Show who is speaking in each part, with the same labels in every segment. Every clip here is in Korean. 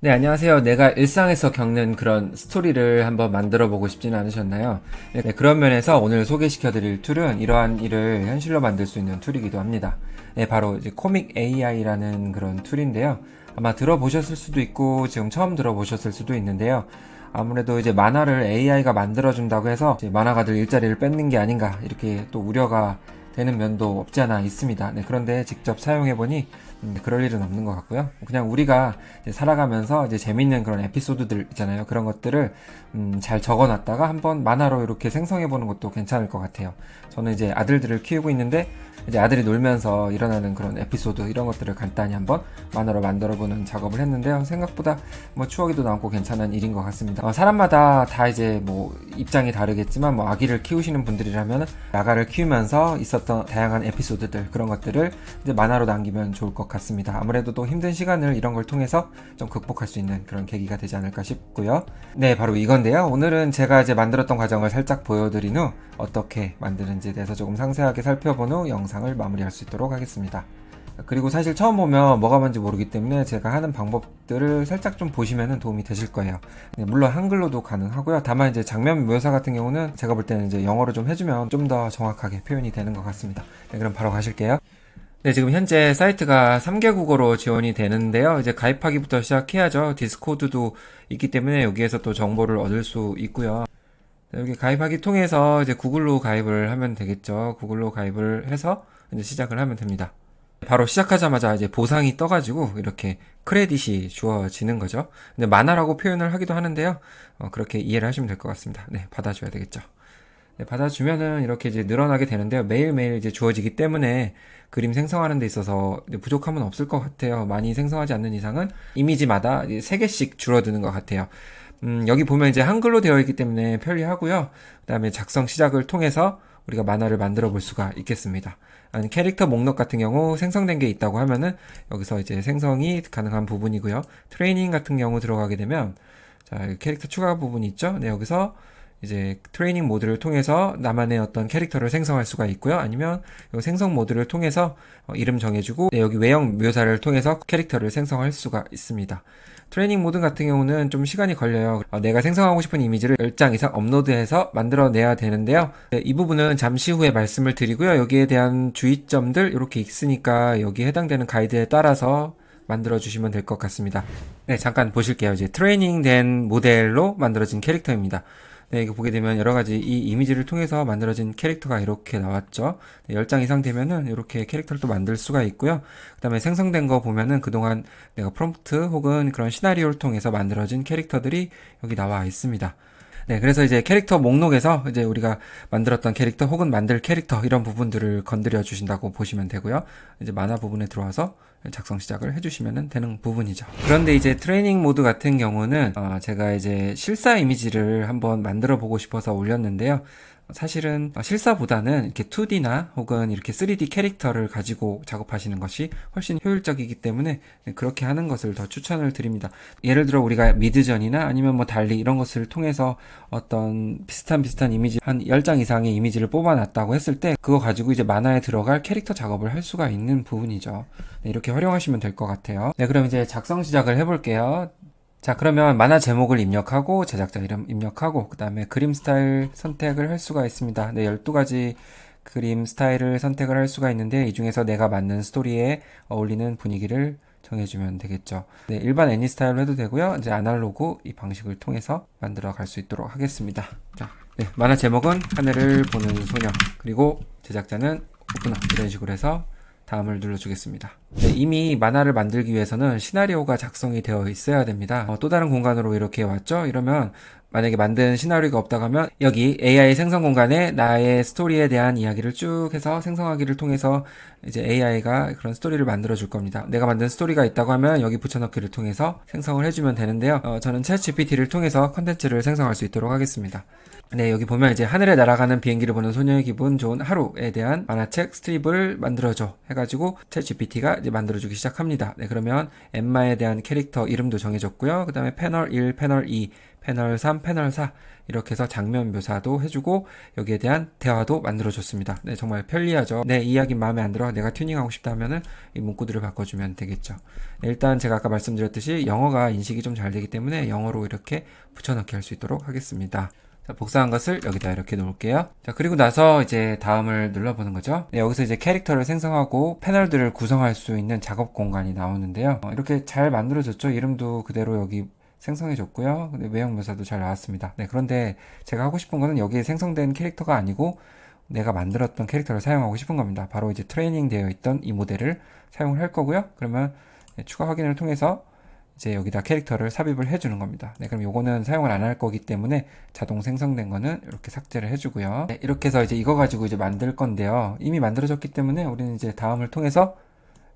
Speaker 1: 네, 안녕하세요. 내가 일상에서 겪는 그런 스토리를 한번 만들어 보고 싶지는 않으셨나요? 네, 그런 면에서 오늘 소개시켜 드릴 툴은 이러한 일을 현실로 만들 수 있는 툴이기도 합니다. 네, 바로 이제 코믹 AI라는 그런 툴인데요. 아마 들어보셨을 수도 있고 지금 처음 들어보셨을 수도 있는데요. 아무래도 이제 만화를 AI가 만들어준다고 해서 이제 만화가들 일자리를 뺏는 게 아닌가 이렇게 또 우려가 되는 면도 없지 않아 있습니다. 네, 그런데 직접 사용해보니 그럴 일은 없는 것 같고요. 그냥 우리가 이제 살아가면서 이제 재밌는 그런 에피소드들 있잖아요. 그런 것들을 잘 적어놨다가 한번 만화로 이렇게 생성해보는 것도 괜찮을 것 같아요. 저는 이제 아들들을 키우고 있는데 이제 아들이 놀면서 일어나는 그런 에피소드 이런 것들을 간단히 한번 만화로 만들어보는 작업을 했는데요. 생각보다 뭐 추억에도 남고 괜찮은 일인 것 같습니다. 사람마다 다 이제 뭐 입장이 다르겠지만 뭐 아기를 키우시는 분들이라면 아가를 키우면서 있었던 다양한 에피소드들 그런 것들을 이제 만화로 남기면 좋을 것 같습니다. 아무래도 또 힘든 시간을 이런 걸 통해서 좀 극복할 수 있는 그런 계기가 되지 않을까 싶고요. 네, 바로 이건데요. 오늘은 제가 이제 만들었던 과정을 살짝 보여드린 후 어떻게 만드는지에 대해서 조금 상세하게 살펴본 후 영상을 마무리할 수 있도록 하겠습니다. 그리고 사실 처음 보면 뭐가 뭔지 모르기 때문에 제가 하는 방법들을 살짝 좀 보시면 도움이 되실 거예요. 물론 한글로도 가능하고요. 다만 이제 장면 묘사 같은 경우는 제가 볼 때는 이제 영어로 좀 해주면 좀 더 정확하게 표현이 되는 것 같습니다. 네, 그럼 바로 가실게요. 네, 지금 현재 사이트가 3개 국어로 지원이 되는데요. 이제 가입하기부터 시작해야죠. 디스코드도 있기 때문에 여기에서 또 정보를 얻을 수 있고요. 여기 가입하기 통해서 이제 구글로 가입을 하면 되겠죠. 구글로 가입을 해서 이제 시작을 하면 됩니다. 바로 시작하자마자 이제 보상이 떠가지고 이렇게 크레딧이 주어지는 거죠. 근데 만화라고 표현을 하기도 하는데요. 그렇게 이해를 하시면 될 것 같습니다. 네, 받아줘야 되겠죠. 네, 받아주면은 이렇게 이제 늘어나게 되는데요. 매일매일 이제 주어지기 때문에 그림 생성하는 데 있어서 부족함은 없을 것 같아요. 많이 생성하지 않는 이상은 이미지마다 3개씩 줄어드는 것 같아요. 여기 보면 이제 한글로 되어 있기 때문에 편리하고요. 그 다음에 작성 시작을 통해서 우리가 만화를 만들어 볼 수가 있겠습니다. 아니, 캐릭터 목록 같은 경우 생성된 게 있다고 하면은 여기서 이제 생성이 가능한 부분이고요. 트레이닝 같은 경우 들어가게 되면 자, 캐릭터 추가 부분이 있죠. 네, 여기서 이제 트레이닝 모드를 통해서 나만의 어떤 캐릭터를 생성할 수가 있고요. 아니면 이 생성 모드를 통해서 이름 정해주고 네, 여기 외형 묘사를 통해서 캐릭터를 생성할 수가 있습니다. 트레이닝 모드 같은 경우는 좀 시간이 걸려요. 내가 생성하고 싶은 이미지를 10장 이상 업로드해서 만들어내야 되는데요. 네, 이 부분은 잠시 후에 말씀을 드리고요. 여기에 대한 주의점들 이렇게 있으니까 여기에 해당되는 가이드에 따라서 만들어 주시면 될 것 같습니다. 네, 잠깐 보실게요. 이제 트레이닝 된 모델로 만들어진 캐릭터입니다. 네, 이거 보게 되면 여러 가지 이 이미지를 통해서 만들어진 캐릭터가 이렇게 나왔죠. 네, 10장 이상 되면은 이렇게 캐릭터를 또 만들 수가 있고요. 그 다음에 생성된 거 보면은 그동안 내가 프롬프트 혹은 그런 시나리오를 통해서 만들어진 캐릭터들이 여기 나와 있습니다. 네, 그래서 이제 캐릭터 목록에서 이제 우리가 만들었던 캐릭터 혹은 만들 캐릭터 이런 부분들을 건드려 주신다고 보시면 되고요. 이제 만화 부분에 들어와서 작성 시작을 해주시면 되는 부분이죠. 그런데 이제 트레이닝 모드 같은 경우는 제가 이제 실사 이미지를 한번 만들어 보고 싶어서 올렸는데요. 사실은 실사보다는 이렇게 2D나 혹은 이렇게 3D 캐릭터를 가지고 작업하시는 것이 훨씬 효율적이기 때문에 그렇게 하는 것을 더 추천을 드립니다. 예를 들어 우리가 미드전이나 아니면 뭐 달리 이런 것을 통해서 어떤 비슷한 이미지 한 10장 이상의 이미지를 뽑아놨다고 했을 때 그거 가지고 이제 만화에 들어갈 캐릭터 작업을 할 수가 있는 부분이죠. 네, 이렇게 활용하시면 될 것 같아요. 네, 그럼 이제 작성 시작을 해볼게요. 자, 그러면 만화 제목을 입력하고 제작자 이름 입력하고 그 다음에 그림 스타일 선택을 할 수가 있습니다. 네, 12가지 그림 스타일을 선택을 할 수가 있는데 이 중에서 내가 맞는 스토리에 어울리는 분위기를 정해주면 되겠죠. 네, 일반 애니 스타일로 해도 되고요. 이제 아날로그 이 방식을 통해서 만들어 갈 수 있도록 하겠습니다. 자, 네, 만화 제목은 하늘을 보는 소녀 그리고 제작자는 오픈어 이런 식으로 해서 다음을 눌러주겠습니다. 네, 이미 만화를 만들기 위해서는 시나리오가 작성이 되어 있어야 됩니다. 또 다른 공간으로 이렇게 왔죠? 이러면 만약에 만든 시나리오가 없다고 하면 여기 AI 생성 공간에 나의 스토리에 대한 이야기를 쭉 해서 생성하기를 통해서 이제 AI가 그런 스토리를 만들어 줄 겁니다. 내가 만든 스토리가 있다고 하면 여기 붙여넣기를 통해서 생성을 해주면 되는데요. 저는 챗 GPT를 통해서 컨텐츠를 생성할 수 있도록 하겠습니다. 네, 여기 보면 이제 하늘에 날아가는 비행기를 보는 소녀의 기분 좋은 하루에 대한 만화책 스트립을 만들어줘 해가지고 챗 GPT가 이제 만들어주기 시작합니다. 네, 그러면 엠마에 대한 캐릭터 이름도 정해졌고요. 그 다음에 패널 1, 패널 2, 패널 3, 패널 4 이렇게 해서 장면 묘사도 해주고 여기에 대한 대화도 만들어줬습니다. 네, 정말 편리하죠. 네, 이 이야기 마음에 안 들어 내가 튜닝하고 싶다 하면은 이 문구들을 바꿔주면 되겠죠. 네, 일단 제가 아까 말씀드렸듯이 영어가 인식이 좀 잘 되기 때문에 영어로 이렇게 붙여넣기 할 수 있도록 하겠습니다. 자, 복사한 것을 여기다 이렇게 놓을게요. 자, 그리고 나서 이제 다음을 눌러보는 거죠. 네, 여기서 이제 캐릭터를 생성하고 패널들을 구성할 수 있는 작업 공간이 나오는데요. 이렇게 잘 만들어졌죠. 이름도 그대로 여기 생성해줬고요. 근데 외형 묘사도 잘 나왔습니다. 네, 그런데 제가 하고 싶은 거는 여기에 생성된 캐릭터가 아니고 내가 만들었던 캐릭터를 사용하고 싶은 겁니다. 바로 이제 트레이닝 되어 있던 이 모델을 사용을 할 거고요. 그러면 추가 확인을 통해서 이제 여기다 캐릭터를 삽입을 해주는 겁니다. 네, 그럼 요거는 사용을 안 할 거기 때문에 자동 생성된 거는 이렇게 삭제를 해주고요. 네, 이렇게 해서 이제 이거 가지고 이제 만들 건데요. 이미 만들어졌기 때문에 우리는 이제 다음을 통해서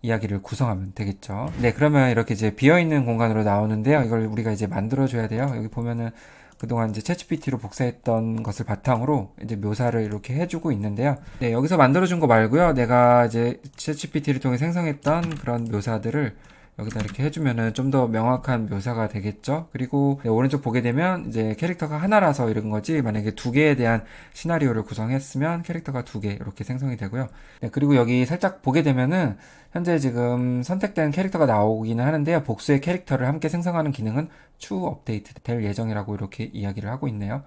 Speaker 1: 이야기를 구성하면 되겠죠. 네, 그러면 이렇게 이제 비어있는 공간으로 나오는데요. 이걸 우리가 이제 만들어줘야 돼요. 여기 보면은 그동안 이제 챗GPT로 복사했던 것을 바탕으로 이제 묘사를 이렇게 해주고 있는데요. 네, 여기서 만들어준 거 말고요. 내가 이제 챗GPT를 통해 생성했던 그런 묘사들을 여기다 이렇게 해주면은 좀 더 명확한 묘사가 되겠죠. 그리고 네, 오른쪽 보게 되면 이제 캐릭터가 하나라서 이런 거지 만약에 두 개에 대한 시나리오를 구성했으면 캐릭터가 두 개 이렇게 생성이 되고요. 네, 그리고 여기 살짝 보게 되면은 현재 지금 선택된 캐릭터가 나오기는 하는데요. 복수의 캐릭터를 함께 생성하는 기능은 추후 업데이트 될 예정이라고 이렇게 이야기를 하고 있네요.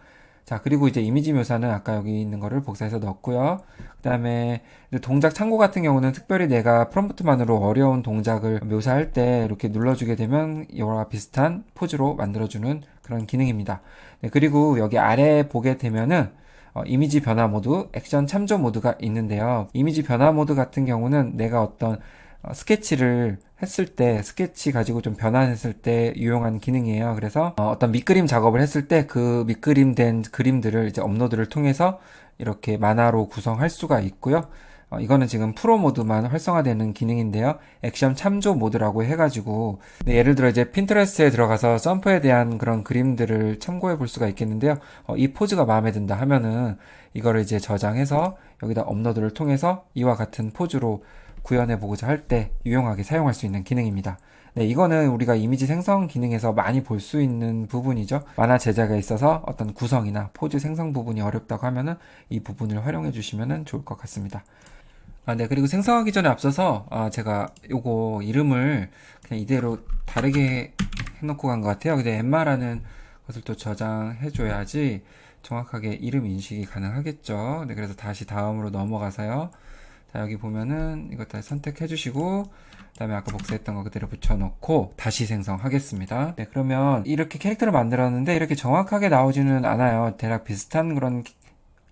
Speaker 1: 자, 그리고 이제 이미지 묘사는 아까 여기 있는 거를 복사해서 넣었고요. 그 다음에 동작 참고 같은 경우는 특별히 내가 프롬프트만으로 어려운 동작을 묘사할 때 이렇게 눌러주게 되면 이와 비슷한 포즈로 만들어주는 그런 기능입니다. 네, 그리고 여기 아래 보게 되면은 이미지 변화 모드, 액션 참조 모드가 있는데요. 이미지 변화 모드 같은 경우는 내가 어떤 스케치를 했을 때 스케치 가지고 좀 변환했을 때 유용한 기능이에요. 그래서 어떤 밑그림 작업을 했을 때 그 밑그림된 그림들을 이제 업로드를 통해서 이렇게 만화로 구성할 수가 있고요. 이거는 지금 프로 모드만 활성화되는 기능인데요. 액션 참조 모드라고 해가지고 네, 예를 들어 이제 핀터레스트에 들어가서 점프에 대한 그런 그림들을 참고해 볼 수가 있겠는데요. 이 포즈가 마음에 든다 하면은 이거를 이제 저장해서 여기다 업로드를 통해서 이와 같은 포즈로 구현해 보고자 할 때 유용하게 사용할 수 있는 기능입니다. 네, 이거는 우리가 이미지 생성 기능에서 많이 볼 수 있는 부분이죠. 만화 제작에 있어서 어떤 구성이나 포즈 생성 부분이 어렵다고 하면은 이 부분을 활용해 주시면 좋을 것 같습니다. 네, 그리고 생성하기 전에 앞서서 제가 요거 이름을 그냥 이대로 다르게 해놓고 간 것 같아요. 근데 엠마라는 것을 또 저장해 줘야지 정확하게 이름 인식이 가능하겠죠. 네, 그래서 다시 다음으로 넘어가서요. 자, 여기 보면은 이것 다 선택해 주시고 그 다음에 아까 복사했던 거 그대로 붙여놓고 다시 생성하겠습니다. 네, 그러면 이렇게 캐릭터를 만들었는데 이렇게 정확하게 나오지는 않아요. 대략 비슷한 그런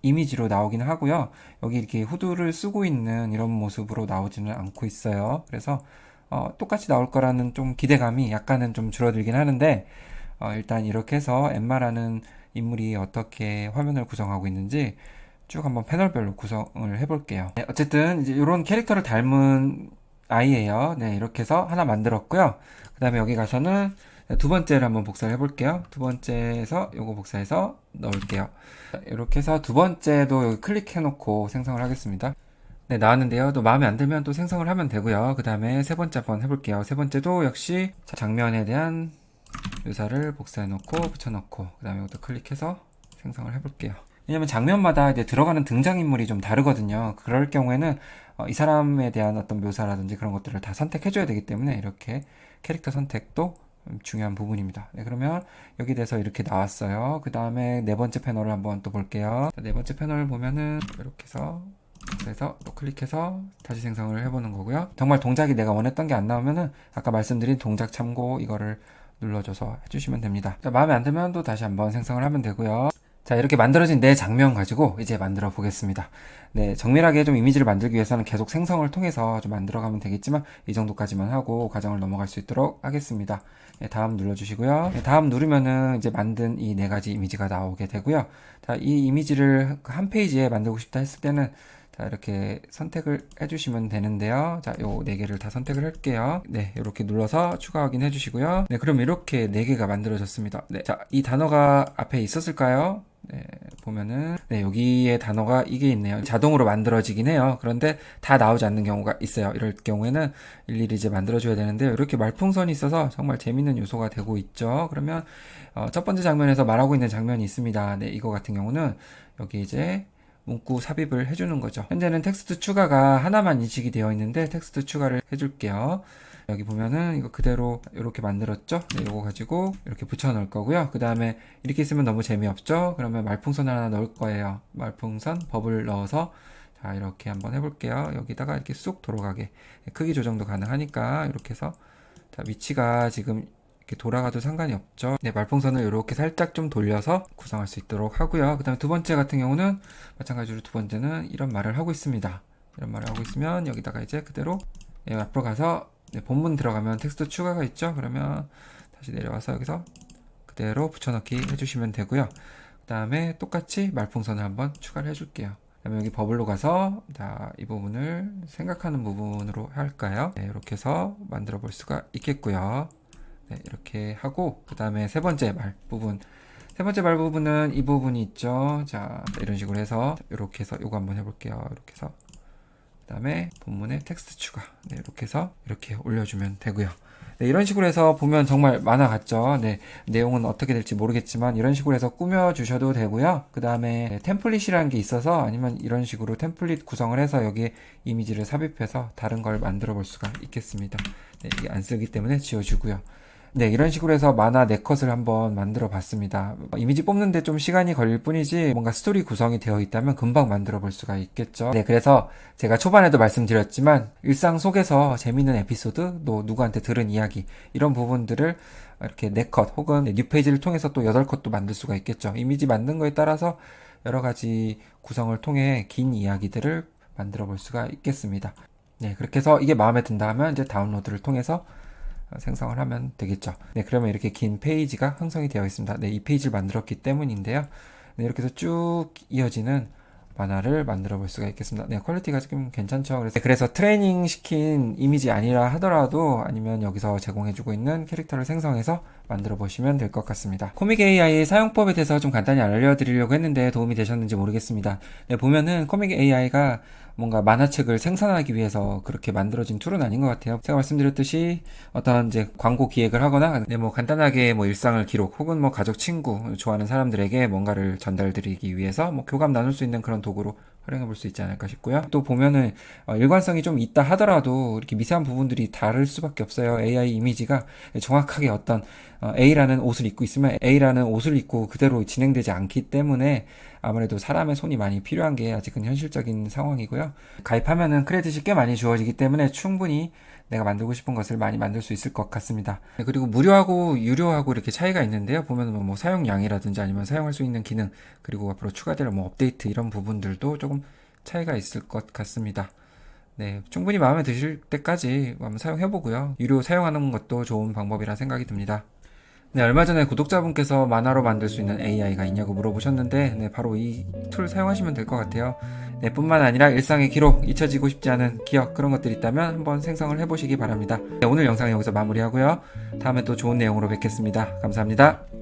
Speaker 1: 이미지로 나오기는 하고요. 여기 이렇게 후드를 쓰고 있는 이런 모습으로 나오지는 않고 있어요. 그래서 똑같이 나올 거라는 좀 기대감이 약간은 좀 줄어들긴 하는데 일단 이렇게 해서 엠마라는 인물이 어떻게 화면을 구성하고 있는지 쭉 한번 패널별로 구성을 해볼게요. 네, 어쨌든 이제 이런 캐릭터를 닮은 아이예요. 네, 이렇게 해서 하나 만들었고요. 그 다음에 여기 가서는 두 번째를 한번 복사를 해볼게요. 두 번째에서 요거 복사해서 넣을게요. 이렇게 해서 두 번째도 여기 클릭해놓고 생성을 하겠습니다. 네, 나왔는데요. 또 마음에 안 들면 또 생성을 하면 되고요. 그 다음에 세 번째 한번 해볼게요. 세 번째도 역시 장면에 대한 묘사를 복사해놓고 붙여넣고 그 다음에 이것도 클릭해서 생성을 해볼게요. 왜냐면 장면마다 이제 들어가는 등장인물이 좀 다르거든요. 그럴 경우에는 이 사람에 대한 어떤 묘사라든지 그런 것들을 다 선택해줘야 되기 때문에 이렇게 캐릭터 선택도 중요한 부분입니다. 네, 그러면 여기 대해서 이렇게 나왔어요. 그 다음에 네 번째 패널을 한번 또 볼게요. 네 번째 패널을 보면은 이렇게 해서 그래서 또 클릭해서 다시 생성을 해보는 거고요. 정말 동작이 내가 원했던 게 안 나오면은 아까 말씀드린 동작 참고 이거를 눌러줘서 해주시면 됩니다. 자, 마음에 안 들면 또 다시 한번 생성을 하면 되고요. 자, 이렇게 만들어진 내 장면 가지고 이제 만들어 보겠습니다. 네, 정밀하게 좀 이미지를 만들기 위해서는 계속 생성을 통해서 좀 만들어 가면 되겠지만 이 정도까지만 하고 과정을 넘어갈 수 있도록 하겠습니다. 네, 다음 눌러주시고요. 네, 다음 누르면은 이제 만든 이 네 가지 이미지가 나오게 되고요. 자, 이 이미지를 한 페이지에 만들고 싶다 했을 때는 자, 이렇게 선택을 해주시면 되는데요. 자, 요 네 개를 다 선택을 할게요. 네, 이렇게 눌러서 추가 확인해 주시고요. 네, 그럼 이렇게 네 개가 만들어졌습니다. 네, 자, 이 단어가 앞에 있었을까요? 네, 보면은 네, 여기에 단어가 이게 있네요. 자동으로 만들어지긴 해요. 그런데 다 나오지 않는 경우가 있어요. 이럴 경우에는 일일이 이제 만들어줘야 되는데요. 이렇게 말풍선이 있어서 정말 재밌는 요소가 되고 있죠. 그러면 첫 번째 장면에서 말하고 있는 장면이 있습니다. 네, 이거 같은 경우는 여기 이제 문구 삽입을 해주는 거죠. 현재는 텍스트 추가가 하나만 인식이 되어 있는데 텍스트 추가를 해줄게요. 여기 보면은 이거 그대로 이렇게 만들었죠. 네, 이거 가지고 이렇게 붙여 넣을 거고요. 그 다음에 이렇게 있으면 너무 재미없죠. 그러면 말풍선 하나 넣을 거예요. 말풍선 버블 넣어서 자 이렇게 한번 해볼게요. 여기다가 이렇게 쑥 돌아가게 크기 조정도 가능하니까 이렇게 해서 자 위치가 지금 이렇게 돌아가도 상관이 없죠. 네, 말풍선을 이렇게 살짝 좀 돌려서 구성할 수 있도록 하고요. 그 다음에 두 번째 같은 경우는 마찬가지로 두 번째는 이런 말을 하고 있습니다. 이런 말을 하고 있으면 여기다가 이제 그대로 네, 앞으로 가서 네, 본문 들어가면 텍스트 추가가 있죠. 그러면 다시 내려와서 여기서 그대로 붙여넣기 해주시면 되고요. 그 다음에 똑같이 말풍선을 한번 추가를 해줄게요. 그 다음에 여기 버블로 가서 이 부분을 생각하는 부분으로 할까요? 네, 이렇게 해서 만들어 볼 수가 있겠고요. 네, 이렇게 하고 그 다음에 세 번째 말 부분 은 이 부분이 있죠. 자, 이런 식으로 해서 이렇게 해서 요거 한번 해볼게요. 이렇게 해서 그 다음에 본문에 텍스트 추가 네, 이렇게 해서 이렇게 올려주면 되고요. 네, 이런 식으로 해서 보면 정말 만화 같죠. 네, 내용은 어떻게 될지 모르겠지만 이런 식으로 해서 꾸며 주셔도 되고요. 그 다음에 네, 템플릿이라는 게 있어서 아니면 이런 식으로 템플릿 구성을 해서 여기에 이미지를 삽입해서 다른 걸 만들어 볼 수가 있겠습니다. 네, 이게 안 쓰기 때문에 지워주고요. 네, 이런 식으로 해서 만화 4컷을 한번 만들어 봤습니다. 이미지 뽑는데 좀 시간이 걸릴 뿐이지 뭔가 스토리 구성이 되어 있다면 금방 만들어 볼 수가 있겠죠. 네, 그래서 제가 초반에도 말씀드렸지만 일상 속에서 재밌는 에피소드, 또 누구한테 들은 이야기 이런 부분들을 이렇게 4컷 혹은 뉴페이지를 통해서 또 8컷도 만들 수가 있겠죠. 이미지 만든 거에 따라서 여러 가지 구성을 통해 긴 이야기들을 만들어 볼 수가 있겠습니다. 네, 그렇게 해서 이게 마음에 든다 하면 이제 다운로드를 통해서 생성을 하면 되겠죠. 네, 그러면 이렇게 긴 페이지가 형성이 되어 있습니다. 네, 이 페이지를 만들었기 때문인데요. 네, 이렇게 해서 쭉 이어지는 만화를 만들어 볼 수가 있겠습니다. 네, 퀄리티가 좀 괜찮죠. 그래서 트레이닝 시킨 이미지 아니라 하더라도 아니면 여기서 제공해주고 있는 캐릭터를 생성해서 만들어 보시면 될 것 같습니다. 코믹 AI 사용법에 대해서 좀 간단히 알려드리려고 했는데 도움이 되셨는지 모르겠습니다. 네, 보면은 코믹 AI가 뭔가 만화책을 생산하기 위해서 그렇게 만들어진 툴은 아닌 것 같아요. 제가 말씀드렸듯이 어떤 이제 광고 기획을 하거나 네, 뭐 간단하게 뭐 일상을 기록 혹은 뭐 가족 친구 좋아하는 사람들에게 뭔가를 전달드리기 위해서 뭐 교감 나눌 수 있는 그런 도구로 활용해 볼 수 있지 않을까 싶고요. 또 보면은 일관성이 좀 있다 하더라도 이렇게 미세한 부분들이 다를 수밖에 없어요. AI 이미지가 정확하게 어떤 A라는 옷을 입고 있으면 A라는 옷을 입고 그대로 진행되지 않기 때문에 아무래도 사람의 손이 많이 필요한 게 아직은 현실적인 상황이고요. 가입하면은 크레딧이 꽤 많이 주어지기 때문에 충분히 내가 만들고 싶은 것을 많이 만들 수 있을 것 같습니다. 그리고 무료하고 유료하고 이렇게 차이가 있는데요. 보면 뭐 사용량이라든지 아니면 사용할 수 있는 기능 그리고 앞으로 추가될 뭐 업데이트 이런 부분들도 조금 차이가 있을 것 같습니다. 네, 충분히 마음에 드실 때까지 한번 사용해보고요. 유료 사용하는 것도 좋은 방법이라 생각이 듭니다. 네, 얼마 전에 구독자분께서 만화로 만들 수 있는 AI가 있냐고 물어보셨는데, 네, 바로 이 툴 사용하시면 될 것 같아요. 네, 뿐만 아니라 일상의 기록, 잊혀지고 싶지 않은 기억, 그런 것들이 있다면 한번 생성을 해보시기 바랍니다. 네, 오늘 영상은 여기서 마무리하고요. 다음에 또 좋은 내용으로 뵙겠습니다. 감사합니다.